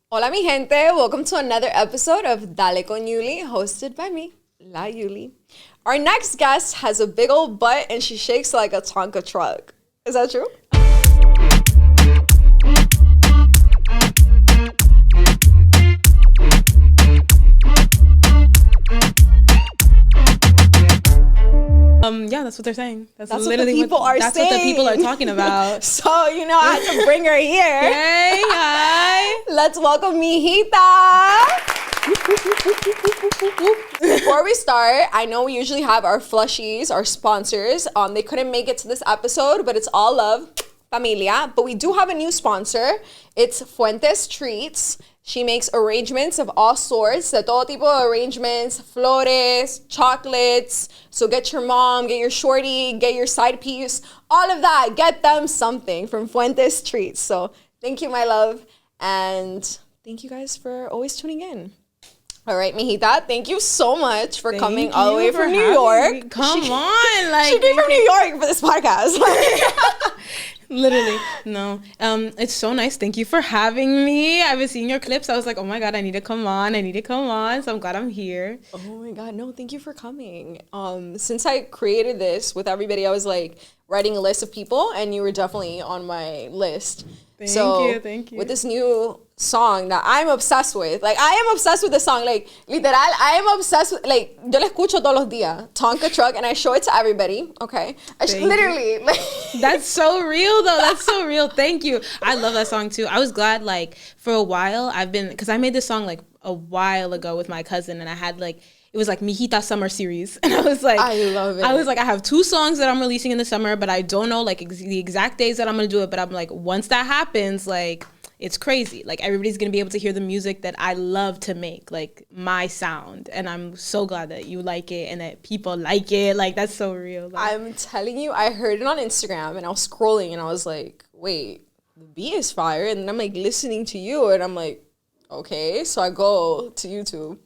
Hola mi gente, welcome to another episode of Dale Con Yuli, hosted by me, La Yuli. Our next guest has a big old butt and she shakes like a tonka truck. Is that true? Yeah, that's what they're saying. That's literally what the people are saying. That's what the people are talking about. So, I had to bring her here. Hey, hi. Let's welcome MIJITA. Before we start, I know we usually have our plushies, our sponsors. They couldn't make it to this episode, but it's all love, familia. But we do have a new sponsor. It's Fuentes Treats. She makes arrangements of all sorts, de todo tipo de arrangements, flores, chocolates. So get your mom, get your shorty, get your side piece, all of that. Get them something from Fuentes Treats. So thank you, my love. And thank you guys for always tuning in. All right, MIJITA, thank you so much for coming all the way from New York. Come on. Like, she came from New York for this podcast. Literally. No. It's so nice. Thank you for having me. I've been seeing your clips. I was like, oh my God, I need to come on. So I'm glad I'm here. Oh my God. No, thank you for coming. Since I created this with everybody, I was like writing a list of people and you were definitely on my list. Thank you. With this new song that I'm obsessed with. Like, I am obsessed with the song. Like, literal, I am obsessed with, like, yo la escucho todos los días. Tonka Truck, and I show it to everybody, okay? Literally. Like, that's so real, though. That's so real. Thank you. I love that song, too. I was glad, like, for a while, because I made this song, like, a while ago with my cousin, and I had, like, it was like MIJITA Summer Series. And I was like, I love it. I was like, I have 2 songs that I'm releasing in the summer, but I don't know, like, the exact days that I'm going to do it. But I'm like, once that happens, like, it's crazy. Like, everybody's going to be able to hear the music that I love to make, like, my sound. And I'm so glad that you like it and that people like it. Like, that's so real. Like, I'm telling you, I heard it on Instagram and I was scrolling and I was like, wait, the beat is fire. And then I'm like listening to you and I'm like, okay. So I go to YouTube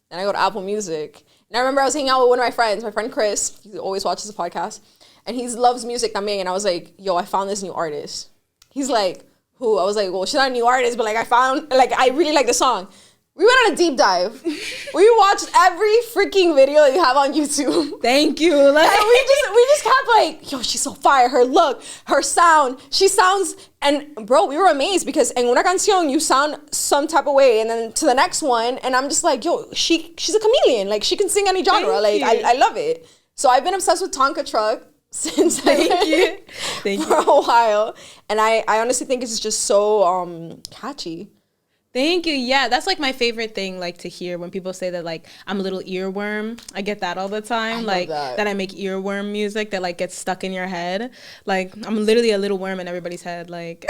and I go to Apple Music. And I remember I was hanging out with one of my friend Chris. He always watches the podcast. And he loves music también. And I was like, yo, I found this new artist. He's like, who? I was like, well, she's not a new artist, but like I really like the song. We went on a deep dive. We watched every freaking video that you have on YouTube. Thank you. Like, and we just kept like, yo, she's so fire. Her look, her sound. She sounds, and bro, we were amazed because en una canción you sound some type of way, and then to the next one, and I'm just like, yo, she's a chameleon. Like, she can sing any genre. Like, I love it. So I've been obsessed with Tonka Truck since Thank you for a while, and I honestly think it's just so catchy. Thank you. Yeah, that's like my favorite thing, like to hear when people say that like I'm a little earworm. I get that all the time. Like that I make earworm music that like gets stuck in your head. Like I'm literally a little worm in everybody's head. Like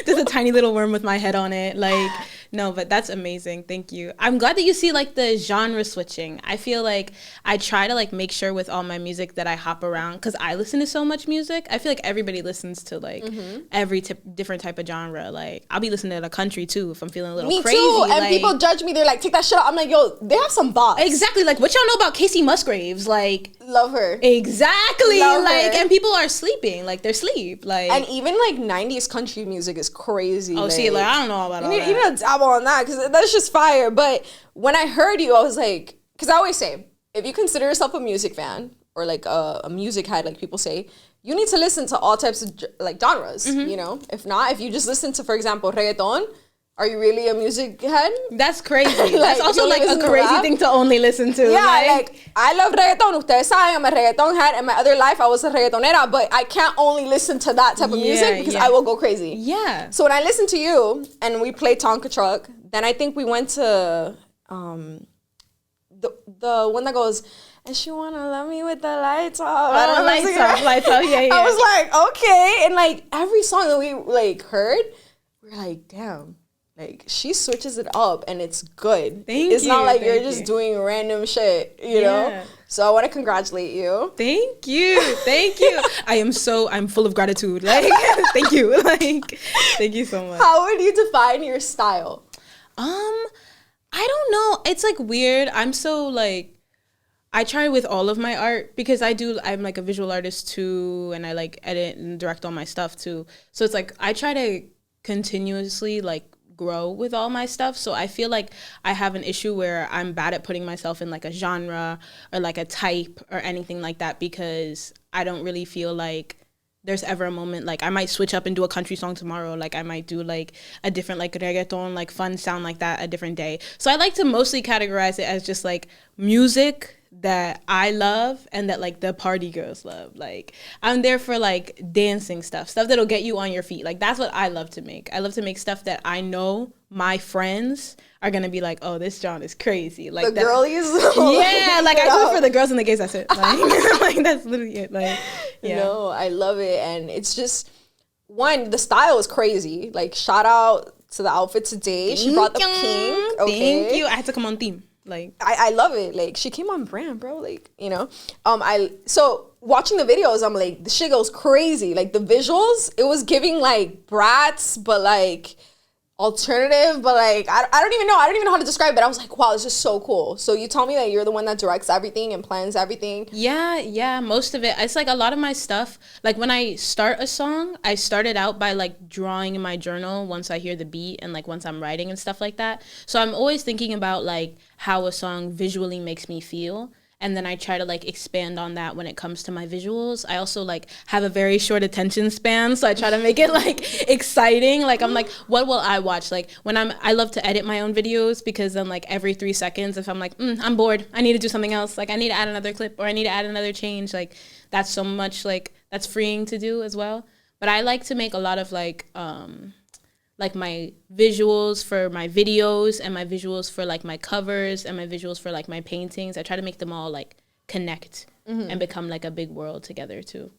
there's a tiny little worm with my head on it. Like, no, but that's amazing. Thank you. I'm glad that you see like the genre switching. I feel like I try to like make sure with all my music that I hop around because I listen to so much music. I feel like everybody listens to like every different type of genre. Like I'll be listening to country too if I'm feeling a little crazy. Me too. And like, people judge me. They're like, take that shit out. I'm like, yo, they have some bops. Exactly. Like, what y'all know about Casey Musgraves? Like, love her. Exactly. Love like, her. and people are sleeping. Like, they're asleep. Like, and even like 90s country music is crazy. Oh, like, see, like I don't know about all that. You need to dabble on that because that's just fire. But when I heard you, I was like, because I always say, if you consider yourself a music fan or like a music head, like people say, you need to listen to all types of like genres. You know, if not, if you just listen to, for example, reggaeton. Are you really a music head? That's crazy. Like, that's also like a crazy thing to only listen to. Yeah, like I love reggaeton. Ustedes saben, I'm a reggaeton head. In my other life, I was a reggaetonera, but I can't only listen to that type of music because I will go crazy. Yeah. So when I listen to you and we play Tonka Truck, then I think we went to the one that goes, and she wanna love me with the lights off. Oh, lights off. Yeah. I was like, okay. And like every song that we like heard, we're like, damn. Like, she switches it up, and it's good. It's not like you're just doing random shit, you know? So I want to congratulate you. Thank you. I'm full of gratitude. Like, thank you. Like, thank you so much. How would you define your style? I don't know. It's, like, weird. I'm so, like, I try with all of my art because I'm, like, a visual artist, too, and I, like, edit and direct all my stuff, too. So it's, like, I try to continuously, like, grow with all my stuff. So I feel like I have an issue where I'm bad at putting myself in like a genre or like a type or anything like that, because I don't really feel like there's ever a moment like I might switch up and do a country song tomorrow. Like I might do like a different like reggaeton, like fun sound like that a different day. So I like to mostly categorize it as just like music that I love and that like the party girls love. Like I'm there for like dancing stuff that'll get you on your feet. Like that's what I love to make. I love to make stuff that I know my friends are gonna be like, oh, this John is crazy. Like the girlies. Yeah, like I do it for the girls and the gays. That's it. Like, like that's literally it. Like, yeah. No, I love it, and it's just one. The style is crazy. Like shout out to the outfit today. She brought the pink. Okay. Thank you. I had to come on theme. Like I love it. Like she came on brand, bro. Like, you know. So watching the videos, I'm like, the shit goes crazy. Like the visuals, it was giving like Bratz, but like alternative, but like I don't even know how to describe it. But I was like, wow, this is so cool. So you tell me that you're the one that directs everything and plans everything. Yeah, most of it. It's like a lot of my stuff, like when I start a song, I start it out by like drawing in my journal once I hear the beat and like once I'm writing and stuff like that. So I'm always thinking about like how a song visually makes me feel. And then I try to like expand on that when it comes to my visuals. I also like have a very short attention span, so I try to make it like exciting. Like I'm like, what will I watch? Like when I love to edit my own videos, because then like every 3 seconds, if I'm like, I'm bored, I need to do something else. Like I need to add another clip or I need to add another change. Like that's so much like that's freeing to do as well. But I like to make a lot of like my visuals for my videos and my visuals for like my covers and my visuals for like my paintings. I try to make them all like connect and become like a big world together too.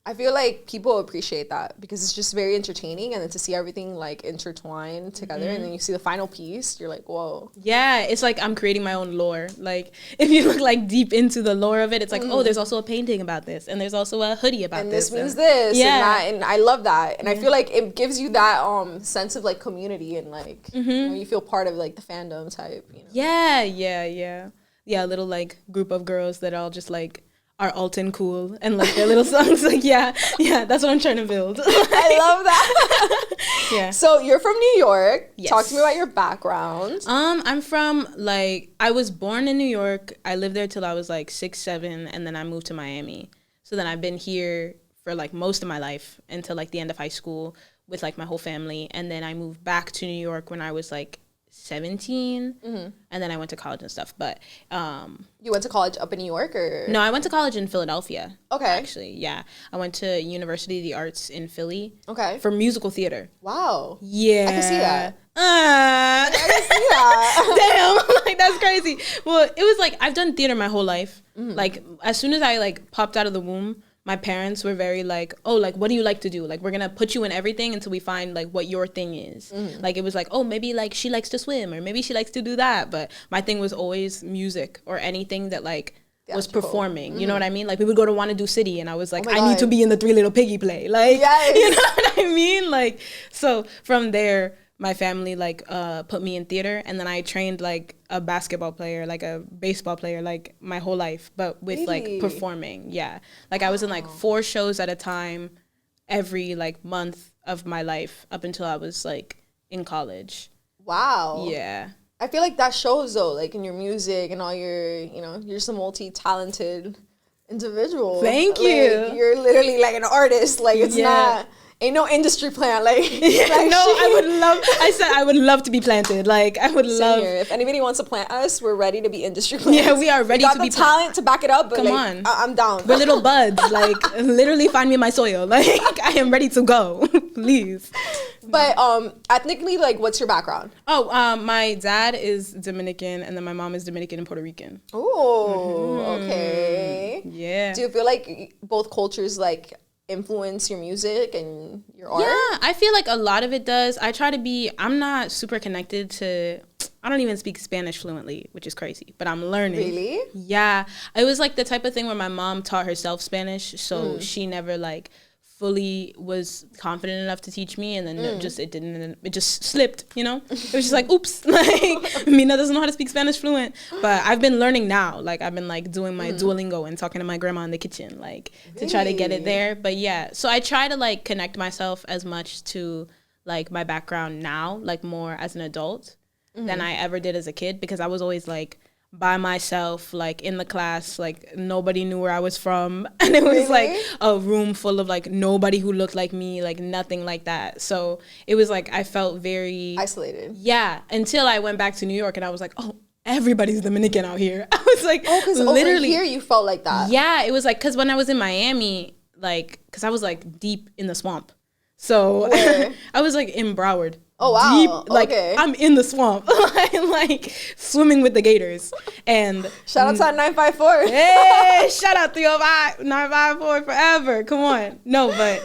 I feel like people appreciate that because it's just very entertaining, and then to see everything like intertwined together and then you see the final piece, you're like, whoa. Yeah, it's like I'm creating my own lore. Like if you look like deep into the lore of it, it's like, oh, there's also a painting about this and there's also a hoodie about and this. And this means this and that, and I love that. And I feel like it gives you that sense of like community and like, you know, you feel part of like the fandom type, you know? Yeah, a little like group of girls that all just like are alt and cool and like their little songs. Like yeah, that's what I'm trying to build. I love that. Yeah. So you're from New York. Yes. Talk to me about your background. I'm from like, I was born in New York. I lived there till I was like 6, 7, and then I moved to Miami. So then I've been here for like most of my life until like the end of high school with like my whole family, and then I moved back to New York when I was like 17, and then I went to college and stuff. But you went to college up in New York, or no, I went to college in Philadelphia. Okay. Actually, yeah, I went to University of the Arts in Philly. Okay. For musical theater. Wow. Yeah, I can see that. I can see that. Damn, like that's crazy. Well, it was like I've done theater my whole life. Like as soon as I like popped out of the womb, my parents were very like, oh, like, what do you like to do? Like, we're going to put you in everything until we find, like, what your thing is. Like, it was like, oh, maybe, like, she likes to swim or maybe she likes to do that. But my thing was always music or anything that, like, was performing. You know what I mean? Like, we would go to Wanna Do City and I was like, I need to be in the Three Little Piggy play. Like, yes. You know what I mean? Like, so from there, my family, like, put me in theater, and then I trained, like, a basketball player, like a baseball player, like, my whole life, but with, like, performing, yeah. Like, I was in, like, 4 shows at a time every, like, month of my life up until I was, like, in college. Wow. Yeah. I feel like that shows, though, like, in your music and all your, you know, you're just a multi-talented individual. Thank you. Like, you're literally, like, an artist. Like, it's not... Ain't no industry plant, like, like no, I would love to be planted. Like, I would love. Here. If anybody wants to plant us, we're ready to be industry plants. Yeah, we are ready to be. We got the talent to back it up, but come like, on, I'm down. We're little buds. Like, literally, find me in my soil. Like, I am ready to go. Please. But ethnically, like, what's your background? Oh, my dad is Dominican, and then my mom is Dominican and Puerto Rican. Oh, okay. Yeah. Do you feel like both cultures like influence your music and your art? Yeah, I feel like a lot of it does. I try to be, I'm not super connected to, I don't even speak Spanish fluently, which is crazy, but I'm learning. Really? Yeah. It was like the type of thing where my mom taught herself Spanish, so she never like fully was confident enough to teach me, and then it just slipped, you know? It was just like, oops, like, Mina doesn't know how to speak Spanish fluent, but I've been learning now. Like, I've been, like, doing my Duolingo and talking to my grandma in the kitchen, like, to try to get it there. But, yeah, so I try to, like, connect myself as much to, like my background now, like more as an adult than I ever did as a kid, because I was always like by myself, like in the class, like nobody knew where I was from, and it was like a room full of like nobody who looked like me, like nothing like that. So it was like I felt very isolated. Yeah, until I went back to New York and I was like, oh, everybody's Dominican out here. I was like, oh, because literally over here you felt like that. Yeah, it was like, because when I was in Miami, like, because I was like deep in the swamp, so I was like in Broward. Oh wow! Deep, like I'm in the swamp, like swimming with the gators. And shout out to that 954. Hey, shout out 305 954 forever. Come on. No, but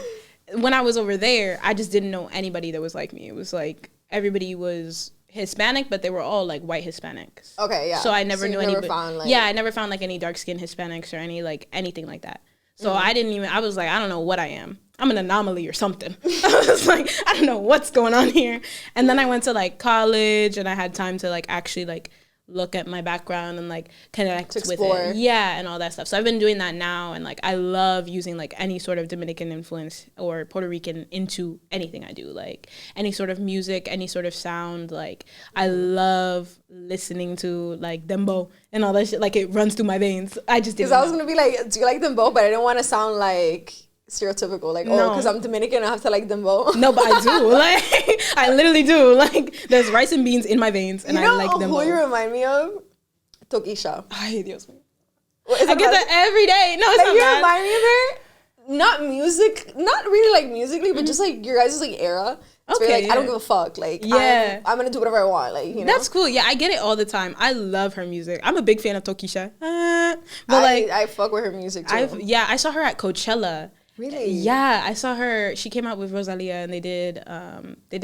when I was over there, I just didn't know anybody that was like me. It was like everybody was Hispanic, but they were all like white Hispanics. Okay, yeah. So I never knew anybody. I never found like any dark skinned Hispanics or any like anything like that. So I was like, I don't know what I am. I'm an anomaly or something. I was like, I don't know what's going on here. And then I went to like college, and I had time to like actually like look at my background and like connect with it. Yeah, and all that stuff. So I've been doing that now, and like I love using like any sort of Dominican influence or Puerto Rican into anything I do. Like any sort of music, any sort of sound. Like I love listening to like dembow and all that shit. Like it runs through my veins. I just didn't know. Because I was gonna be like, do you like dembow? But I didn't want to sound like stereotypical, like, oh, because I'm Dominican, I have to like dembow. No, but I do. Like, I literally do. Like, there's rice and beans in my veins, and I like dembow. You know who you remind me of? Tokisha. Ay, Dios mío. I get that every day. No, it's like, not you bad. remind me of her. Not really like musically, but just like your guys' like era. It's very, like, I don't give a fuck. Like, I'm gonna do whatever I want. Like, you know? That's cool. Yeah, I get it all the time. I love her music. I'm a big fan of Tokisha. But I fuck with her music too. I saw her at Coachella. Really? Yeah, I saw her. She came out with Rosalia, and they did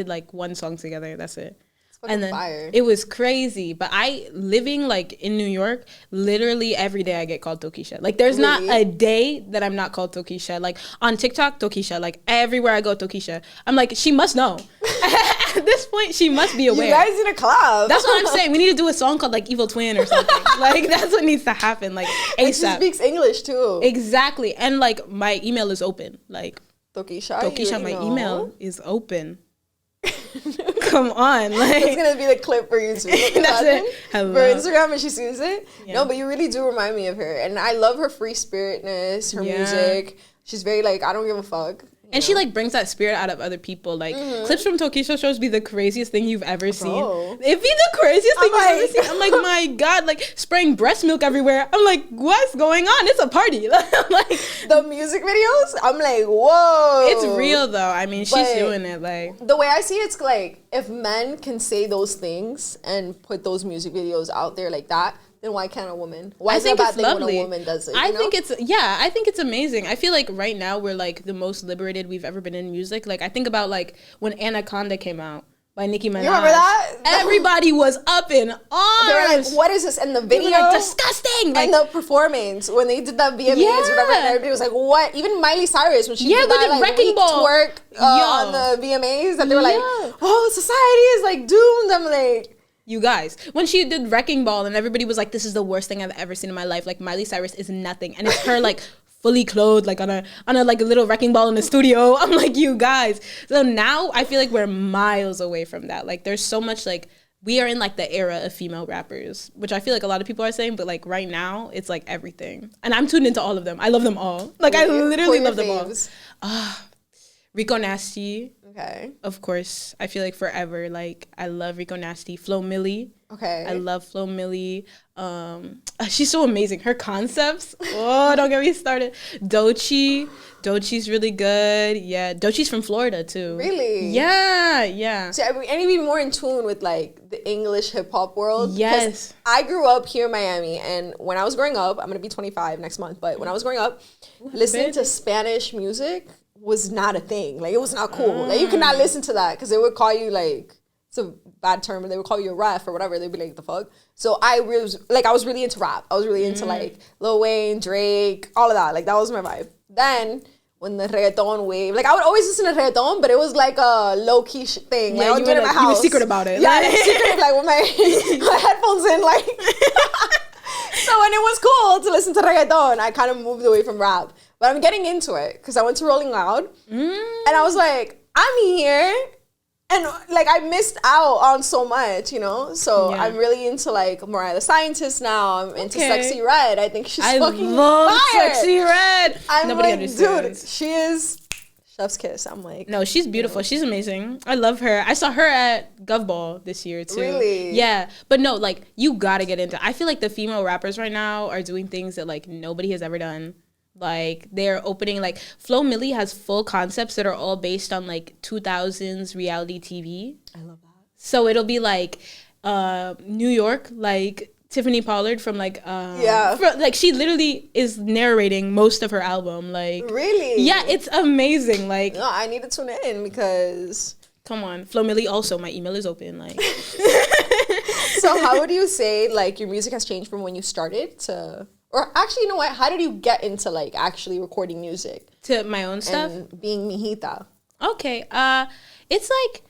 like one song together. That's it. And then fire. It was crazy. But living like in New York, literally every day I get called Tokisha. Like there's not a day that I'm not called Tokisha. Like on TikTok, Tokisha. Like everywhere I go, Tokisha. I'm like, she must know. At this point, she must be aware. You guys need a collab. That's what I'm saying. We need to do a song called like Evil Twin or something. Like that's what needs to happen. Like ASAP. And she speaks English too. Exactly. And like my email is open. Like Tokisha, my email is open. Come on, like it's gonna be the clip for YouTube. That's it. Hello. For Instagram, and she sees it. Yeah. No, but you really do remind me of her, and I love her free spiritness, her music. She's very like, I don't give a fuck. And she like brings that spirit out of other people. Like clips from Tokisha shows be the craziest thing you've ever seen. It'd be the craziest thing you've ever seen. I'm like, my God, like spraying breast milk everywhere. I'm like, what's going on? It's a party. Like the music videos, I'm like, whoa. It's real though. I mean, she's doing it. Like the way I see it, it's like if men can say those things and put those music videos out there like that, then why can't a woman? Why is it a bad thing when a woman does it? I think it's amazing. I feel like right now we're like the most liberated we've ever been in music. Like I think about like when Anaconda came out by Nicki Minaj. You remember that? Everybody was up in arms. They were like, what is this? And the video, like, disgusting. And the performance when they did that VMAs or whatever, and everybody was like, what? Even Miley Cyrus when she did that like Wrecking Ball twerk on the VMAs, that they were like, oh, society is like doomed. I'm like, you guys, when she did Wrecking Ball and everybody was like, this is the worst thing I've ever seen in my life. Like Miley Cyrus is nothing. And it's her like fully clothed, like on a like a little wrecking ball in the studio. I'm like, you guys. So now I feel like we're miles away from that. Like there's so much like, we are in like the era of female rappers, which I feel like a lot of people are saying, but like right now it's like everything. And I'm tuned into all of them. I love them all. Like I literally love them all. Rico Nasty. Okay. Of course. I feel like forever. Like I love Rico Nasty. Flo Milli. Okay. I love Flo Milli. She's so amazing. Her concepts. Oh, don't get me started. Doechie's really good. Yeah. Doechie's from Florida too. Really? Yeah. See, I need to be more in tune with like the English hip hop world. Yes. I grew up here in Miami, and when I was growing up, I'm gonna be 25 next month, but when I was growing up, listening to Spanish music was not a thing. Like it was not cool. Like you could not listen to that because they would call you like, it's a bad term, and they would call you a ref or whatever. They'd be like, the fuck? So I was really into rap. I was really into like Lil Wayne, Drake, all of that. Like that was my vibe. Then when the reggaeton wave, like I would always listen to reggaeton, but it was like a low key thing. Like I would do it in my house. You were secret about it. Yeah, secret, like with my headphones in, like. So when it was cool to listen to reggaeton, I kind of moved away from rap. But I'm getting into it because I went to Rolling Loud, and I was like, I'm here And like I missed out on so much, you know. So Yeah. I'm really into like Mariah the Scientist now. I'm into Okay. Sexy Red. I think she's fucking love fire. Sexy Red. I'm Nobody like, understands. dude, she is chef's kiss. I'm like, No, she's beautiful. She's amazing. I love her. I saw her at Gov Ball this year too. Really? Yeah. But no, like you gotta get into. I feel like the female rappers right now are doing things that like nobody has ever done. Like they're opening like Flo Milli has full concepts that are all based on like 2000s reality TV. I love that. So it'll be like New York, like Tiffany Pollard from like like she literally is narrating most of her album. Like really? Yeah, it's amazing. Like no, I need to tune in because come on, Flo Milli. Also, my email is open. Like so how would you say like your music has changed from when you started to, or actually you know what, how did you get into like actually recording music to my own stuff and being MIJITA? Okay, it's like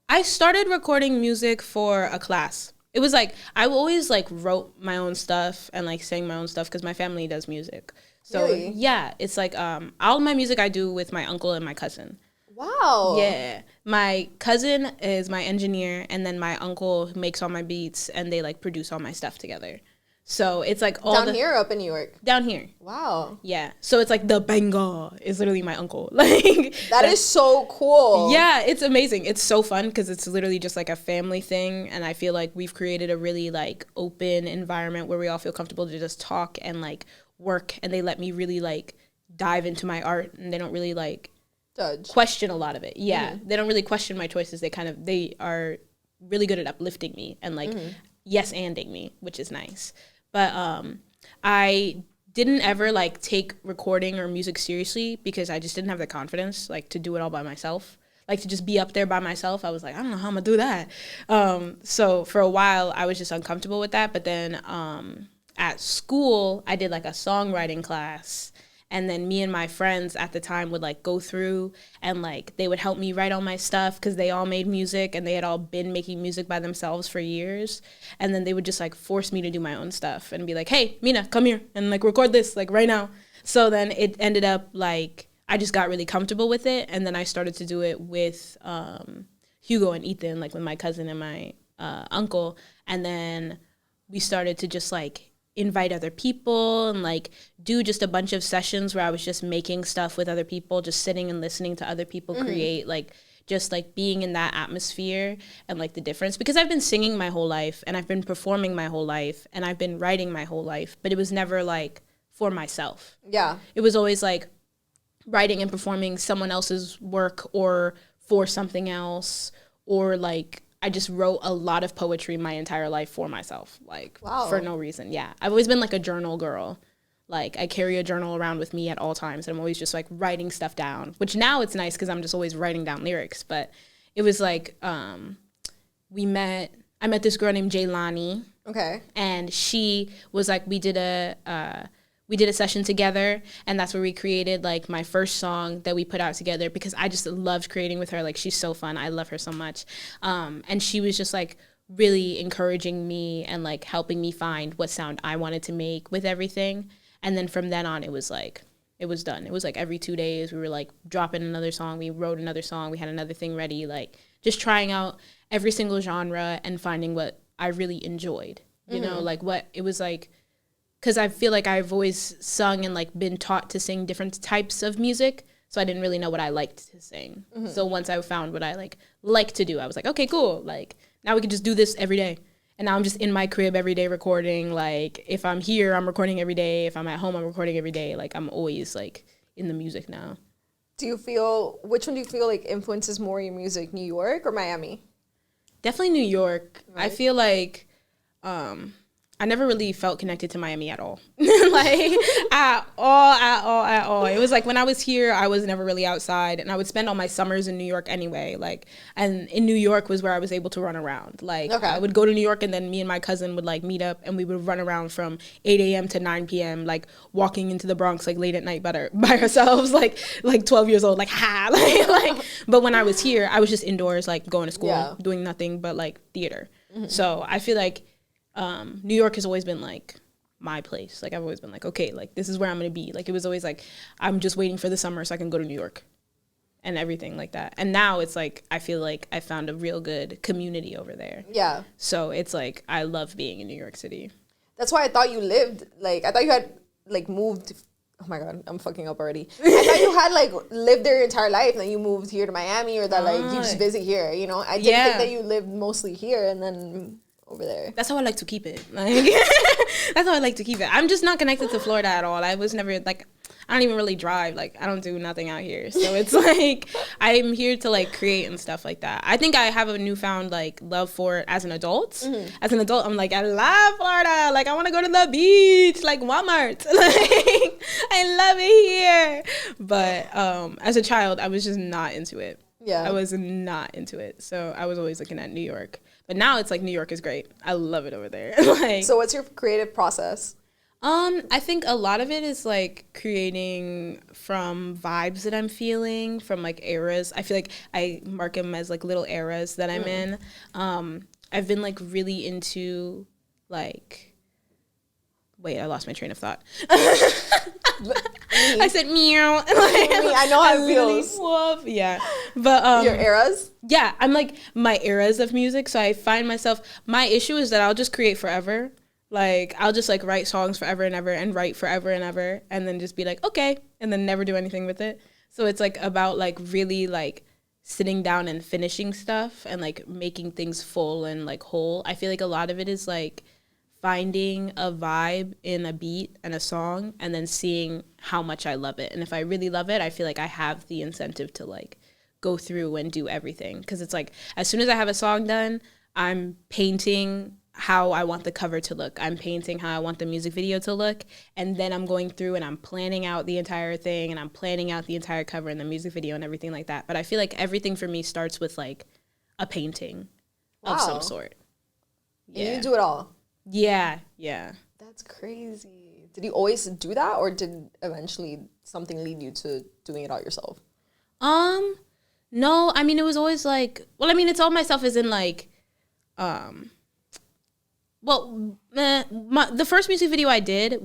I started recording music for a class. It was like I always like wrote my own stuff and like sang my own stuff because my family does music. So really? Yeah, it's like all my music I do with my uncle and my cousin. Wow. Yeah, my cousin is my engineer, and then my uncle makes all my beats, and they like produce all my stuff together. So it's like all down here or up in New York? Down here. Wow. Yeah. So it's like the banger is literally my uncle. Like that is so cool. Yeah, it's amazing. It's so fun because it's literally just like a family thing, and I feel like we've created a really like open environment where we all feel comfortable to just talk and like work, and they let me really like dive into my art, and they don't really like judge, question a lot of it. Yeah. They don't really question my choices. They are really good at uplifting me and like yes-anding me, which is nice. But I didn't ever like take recording or music seriously because I just didn't have the confidence like to do it all by myself. Like to just be up there by myself. I was like, I don't know how I'm gonna do that. So for a while I was just uncomfortable with that. But then at school I did like a songwriting class. And then me and my friends at the time would like go through and like they would help me write all my stuff because they all made music and they had all been making music by themselves for years. And then they would just like force me to do my own stuff and be like, hey, Mina, come here and like record this like right now. So then it ended up like I just got really comfortable with it. And then I started to do it with Hugo and Ethan, like with my cousin and my uncle. And then we started to just like invite other people and like do just a bunch of sessions where I was just making stuff with other people, just sitting and listening to other people create, like just like being in that atmosphere and like the difference, because I've been singing my whole life and I've been performing my whole life and I've been writing my whole life, but it was never like for myself. Yeah. It was always like writing and performing someone else's work or for something else, or like I just wrote a lot of poetry my entire life for myself, like for no reason. Yeah. I've always been like a journal girl. Like I carry a journal around with me at all times and I'm always just like writing stuff down, which now it's nice because I'm just always writing down lyrics. But it was like I met this girl named Jaylani. Okay. And she was like, we did a session together, and that's where we created like my first song that we put out together, because I just loved creating with her. Like she's so fun. I love her so much. And she was just like really encouraging me and like helping me find what sound I wanted to make with everything. And then from then on, it was like, it was done. It was like every 2 days we were like dropping another song. We wrote another song. We had another thing ready, like just trying out every single genre and finding what I really enjoyed, you know, like what it was like. Because I feel like I've always sung and like been taught to sing different types of music, so I didn't really know what I liked to sing. So once I found what I like to do, I was like, okay, cool. Like now we can just do this every day. And now I'm just in my crib every day recording. Like if I'm here, I'm recording every day. If I'm at home, I'm recording every day. Like I'm always like in the music now. Which one do you feel like influences more your music, New York or Miami? Definitely New York. Right. I feel like I never really felt connected to Miami at all. Like, at all. It was like when I was here, I was never really outside, and I would spend all my summers in New York anyway. Like, and in New York was where I was able to run around. Like, okay. I would go to New York, and then me and my cousin would like meet up, and we would run around from 8 a.m. to 9 p.m., like walking into the Bronx like late at night by ourselves, like 12 years old, like ha, like. But when I was here, I was just indoors, like going to school, doing nothing but like theater. So I feel like New York has always been like my place. Like I've always been like, okay, like this is where I'm gonna be. Like it was always like I'm just waiting for the summer so I can go to New York. and everything like that. And now it's like, I feel like I found a real good community over there. Yeah. So it's like, I love being in New York City. That's why I thought you lived, like, I thought you had, like, moved. Oh my God, I'm fucking up already. I thought you had, like, lived there your entire life, and then you moved here to Miami, or that, like, you just visit here, you know? I didn't think that you lived mostly here and then over there. That's how I like to keep it. Like, that's how I like to keep it. I'm just not connected to Florida at all. I was never, like, I don't even really drive. Like, I don't do nothing out here. So it's like, I'm here to, like, create and stuff like that. I think I have a newfound, like, love for it as an adult. Mm-hmm. As an adult, I'm like, I love Florida. Like, I want to go to the beach, like Walmart. Like, I love it here. But as a child, I was just not into it. Yeah. I was not into it. So I was always looking at New York. But now it's like, New York is great. I love it over there. Like, so what's your creative process? I think a lot of it is like creating from vibes that I'm feeling, from like eras. I feel like I mark them as like little eras that I'm in. I've been like really into like, wait, I lost my train of thought. I said meow. Like, I know how it feels. Woof. Yeah. But your eras? Yeah, I'm like my eras of music. So I find myself, my issue is that I'll just create forever. Like, I'll just, like, write songs forever and ever and write forever and ever and then just be like, okay, and then never do anything with it. So it's, like, about, like, really, like, sitting down and finishing stuff and, like, making things full and, like, whole. I feel like a lot of it is, like, finding a vibe in a beat and a song and then seeing how much I love it. And if I really love it, I feel like I have the incentive to, like, go through and do everything. Because it's, like, as soon as I have a song done, I'm painting how I want the cover to look. I'm painting how I want the music video to look. And then I'm going through and I'm planning out the entire thing and I'm planning out the entire cover and the music video and everything like that. But I feel like everything for me starts with like a painting of some sort. Yeah. You do it all. Yeah. Yeah. That's crazy. Did you always do that, or did eventually something lead you to doing it all yourself? No, I mean, it was always like, well, I mean, it's all myself as in like, well, the first music video I did,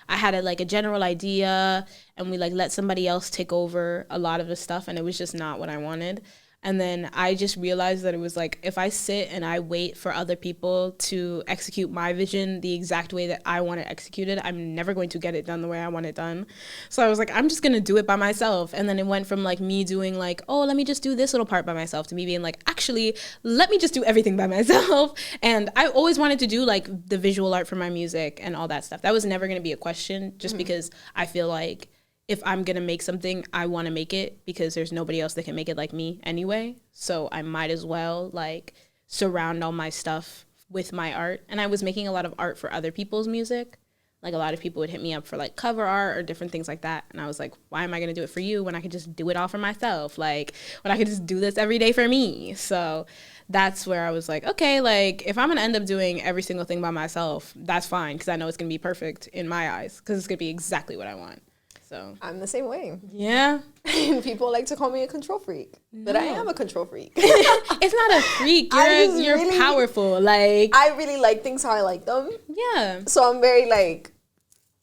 I had a general idea and we like let somebody else take over a lot of the stuff and it was just not what I wanted. And then I just realized that it was like, if I sit and I wait for other people to execute my vision the exact way that I want it executed, I'm never going to get it done the way I want it done. So I was like, I'm just going to do it by myself. And then it went from like me doing like, oh, let me just do this little part by myself, to me being like, actually, let me just do everything by myself. And I always wanted to do like the visual art for my music and all that stuff. That was never going to be a question, just because I feel like if I'm going to make something, I want to make it because there's nobody else that can make it like me anyway. So I might as well like surround all my stuff with my art. And I was making a lot of art for other people's music. Like a lot of people would hit me up for like cover art or different things like that. And I was like, why am I going to do it for you when I could just do it all for myself? Like when I could just do this every day for me. So that's where I was like, okay, like if I'm going to end up doing every single thing by myself, that's fine. Because I know it's going to be perfect in my eyes because it's going to be exactly what I want. So I'm the same way. Yeah. People like to call me a control freak. No. But I am a control freak. It's not a freak. You're really powerful. Like I really like things how I like them. Yeah. So I'm very like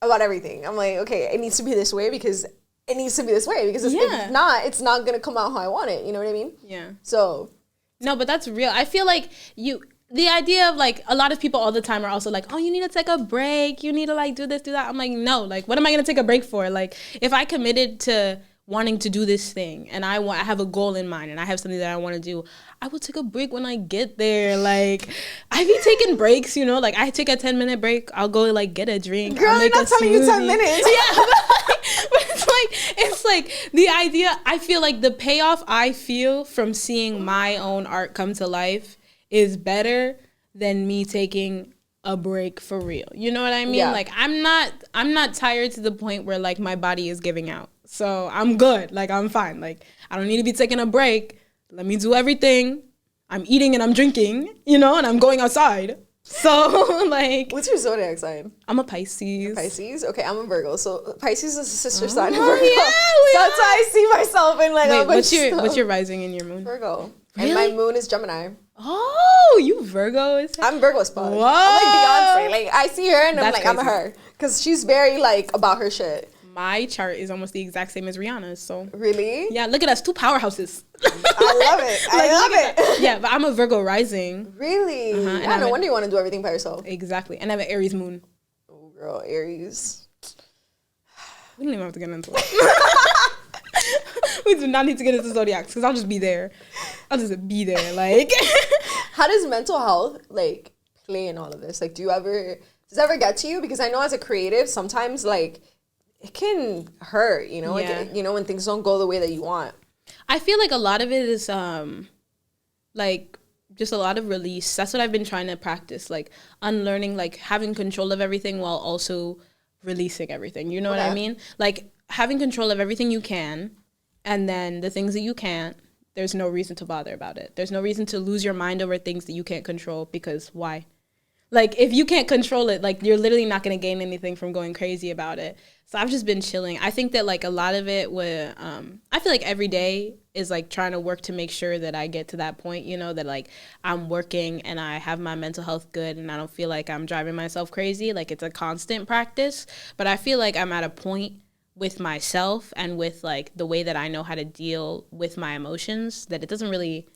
about everything. I'm like, okay, it needs to be this way because it needs to be this way because if not, it's not gonna come out how I want it. You know what I mean? Yeah. So no, but that's real. I feel like the idea of like a lot of people all the time are also like, oh, you need to take a break. You need to like do this, do that. I'm like, no, like what am I going to take a break for? Like if I committed to wanting to do this thing and I have a goal in mind and I have something that I want to do, I will take a break when I get there. Like I be taking breaks, you know, like I take a 10-minute break. I'll go like get a drink. Girl, I'm not telling you 10 minutes. Yeah. But it's like the idea, I feel like the payoff I feel from seeing my own art come to life is better than me taking a break for real. You know what I mean? Yeah. Like I'm not tired to the point where like my body is giving out. So I'm good. Like I'm fine. Like I don't need to be taking a break. Let me do everything. I'm eating and I'm drinking, you know, and I'm going outside. So like, what's your zodiac sign? I'm a Pisces. Pisces? Okay, I'm a Virgo. So Pisces is a sister sign of Virgo. Yeah, so that's why I see myself in like a bunch what's your rising and your moon? Virgo. Really? And my moon is Gemini. Oh, you Virgo. I'm Virgo as fuck. Whoa. I'm like Beyonce. Like I see her and I'm That's like, crazy. I'm her. Because she's very like about her shit. my chart is almost the exact same as Rihanna's. So really, yeah, look at us, two powerhouses. I love it. I love it. Yeah, but I'm a Virgo rising. Really? Yeah, no wonder you want to do everything by yourself. Exactly, and I have an Aries moon. Oh, girl, Aries. We don't even have to get into it. We do not need to get into zodiacs because I'll just be there. I'll just be there. Like, how does mental health like play in all of this? Like, does it ever get to you? Because I know as a creative, sometimes like it can hurt. You know, yeah. like, when things don't go the way that you want. I feel like a lot of it is like just a lot of release. That's what I've been trying to practice, like unlearning, like having control of everything while also releasing everything. You know what I mean? Like having control of everything you can, and then the things that you can't, there's no reason to bother about it. There's no reason to lose your mind over things that you can't control, because why? Like, if you can't control it, like, you're literally not going to gain anything from going crazy about it. So I've just been chilling. I think that, like, a lot of it would, I feel like every day is, like, trying to work to make sure that I get to that point, you know, that, like, I'm working and I have my mental health good and I don't feel like I'm driving myself crazy. Like, it's a constant practice. But I feel like I'm at a point with myself and with, like, the way that I know how to deal with my emotions that it doesn't really,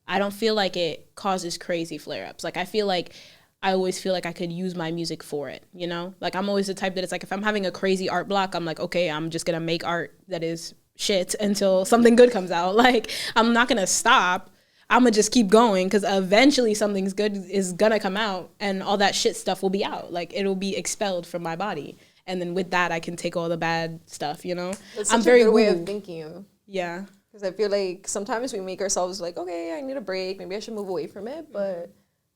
I don't feel like it causes crazy flare-ups. Like, I feel like I always feel like I could use my music for it, you know? Like, I'm always the type that it's like, if I'm having a crazy art block, I'm like, okay, I'm just gonna make art that is shit until something good comes out. Like, I'm not gonna stop. I'm gonna just keep going, because eventually something's good is gonna come out and all that shit stuff will be out. Like, it'll be expelled from my body. And then with that, I can take all the bad stuff, you know? That's such a good way of thinking. Yeah. Because I feel like sometimes we make ourselves like, okay, I need a break. Maybe I should move away from it, but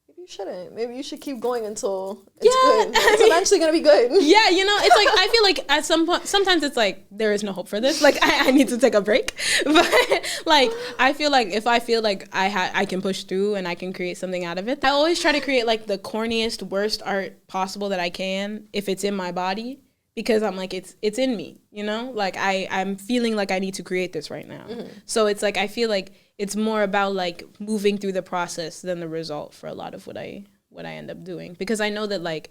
maybe you shouldn't. Maybe you should keep going until it's good. It's eventually going to be good. Yeah, you know, it's like, I feel like at some point, sometimes it's like, there is no hope for this. Like, I need to take a break. But, like, I feel like if I feel like I can push through and I can create something out of it, I always try to create, like, the corniest, worst art possible that I can if it's in my body. Because I'm like, it's in me, you know? Like, I'm feeling like I need to create this right now. Mm-hmm. So it's like, I feel like it's more about, like, moving through the process than the result for a lot of what I end up doing. Because I know that, like,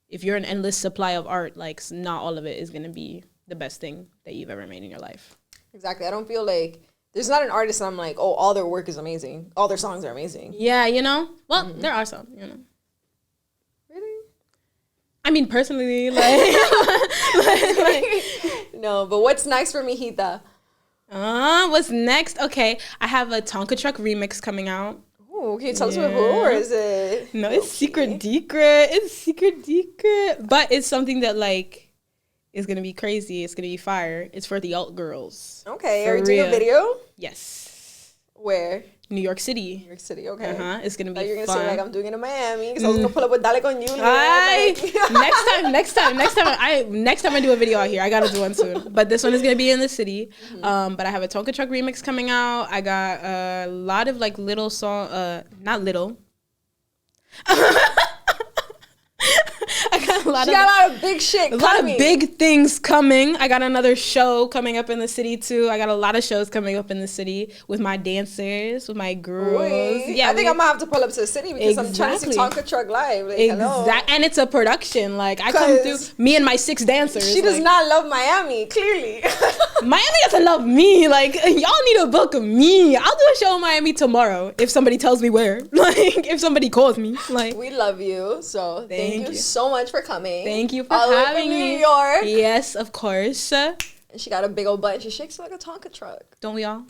if you're an endless supply of art, like, not all of it is going to be the best thing that you've ever made in your life. Exactly. I don't feel like, there's not an artist that I'm like, oh, all their work is amazing. All their songs are amazing. Yeah, you know? Well, there are some, you know. I mean, personally, like, no, but what's next for MIJITA? What's next? Okay, I have a Tonka Truck remix coming out. Oh, can you tell us with who, or is it? No, it's secret. It's secret. But it's something that, like, is gonna be crazy. It's gonna be fire. It's for the alt girls. Okay, are you doing a video? Yes. Where? New York City. New York City, okay. It's gonna be you're gonna fun. say, like, I'm doing it in Miami, because I was gonna pull up with Dale Con Yuli. Next time I do a video out here, I gotta do one soon. But this one is gonna be in the city. But I have a Tonka Truck remix coming out. I got a lot of, like, little song, not little. I got a lot of big shit coming. A lot of big things coming. I got another show coming up in the city too. I got a lot of shows coming up in the city with my dancers, with my girls. Yeah, I think I'm gonna have to pull up to the city because I'm trying to see Tonka Truck live. Like, and it's a production. Like, I come through, me and my 6 dancers. She does not love Miami, clearly. Miami doesn't love me. Like, y'all need to book me. I'll do a show in Miami tomorrow if somebody tells me where. Like, if somebody calls me. Like, we love you. So thank you so much for coming. Thank you for having me. New York. Yes, of course. And she got a big old butt. She shakes like a Tonka truck. Don't we all?